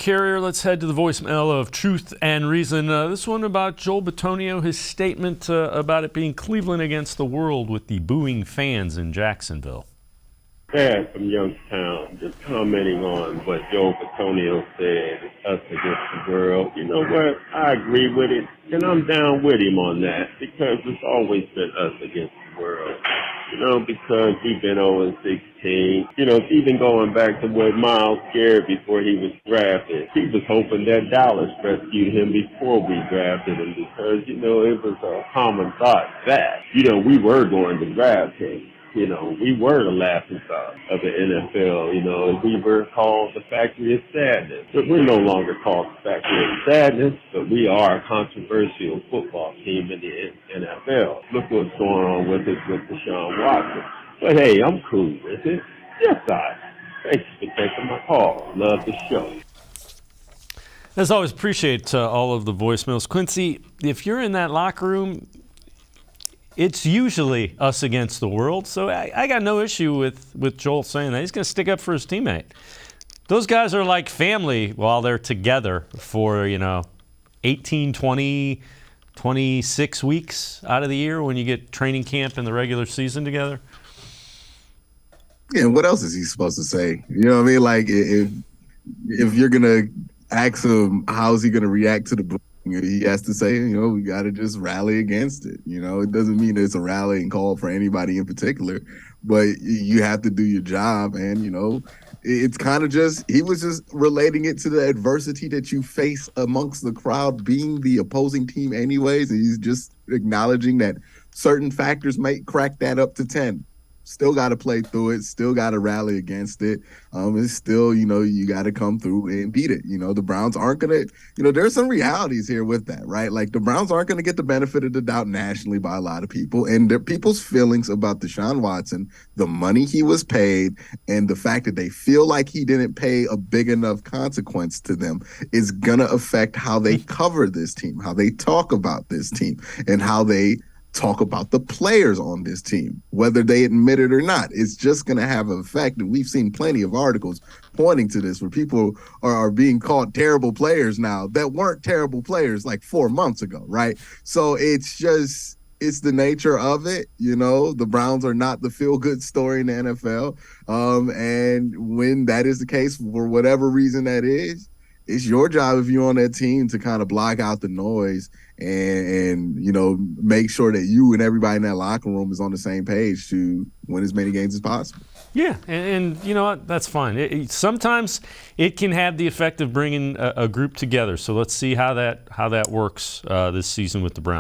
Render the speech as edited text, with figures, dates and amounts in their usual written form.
carrier, let's head to the voicemail of Truth and Reason. This one about Joel Bitonio, his statement about it being Cleveland against the world with the booing fans in Jacksonville. Dad from Youngstown, just commenting on what Joel Bitonio said, us against the world. You know what? I agree with it, and I'm down with him on that because it's always been us against the world. You know, because we've been 0-16. You know, even going back to what Miles scared before he was drafted. He was hoping that Dallas rescued him before we drafted him because, you know, it was a common thought that, you know, we were going to draft him. You know, we were the laughing stock of the NFL, you know, and we were called the Factory of Sadness. But we're no longer called the Factory of Sadness, but we are a controversial football team in the NFL. Look what's going on with us with Deshaun Watson. But hey, I'm cool with it. Yes, thanks for taking my call. Love the show. As always, appreciate all of the voicemails. Quincy, if you're in that locker room, it's usually us against the world, so I got no issue with Joel saying that. He's going to stick up for his teammate. Those guys are like family while they're together for, 18, 20, 26 weeks out of the year when you get training camp and the regular season together. Yeah, what else is he supposed to say? You know what I mean? Like, if you're going to ask him how's he going to react to the book, he has to say, we got to just rally against it. It doesn't mean it's a rallying call for anybody in particular, but you have to do your job. And, it's kind of he was just relating it to the adversity that you face amongst the crowd being the opposing team anyways. And he's just acknowledging that certain factors might crack that up to 10. Still got to play through it. Still got to rally against it. It's still, you got to come through and beat it. The Browns aren't going to, there's some realities here with that, right? Like the Browns aren't going to get the benefit of the doubt nationally by a lot of people. And people's feelings about Deshaun Watson, the money he was paid, and the fact that they feel like he didn't pay a big enough consequence to them is going to affect how they cover this team, how they talk about this team, and how they talk about the players on this team, whether they admit it or not. It's just going to have an effect. And we've seen plenty of articles pointing to this where people are being called terrible players now that weren't terrible players like 4 months ago, right? So it's the nature of it. The Browns are not the feel-good story in the NFL. And when that is the case, for whatever reason that is, it's your job if you're on that team to kind of block out the noise and make sure that you and everybody in that locker room is on the same page to win as many games as possible. Yeah, and you know what? That's fine. Sometimes it can have the effect of bringing a group together. So let's see how that works this season with the Browns.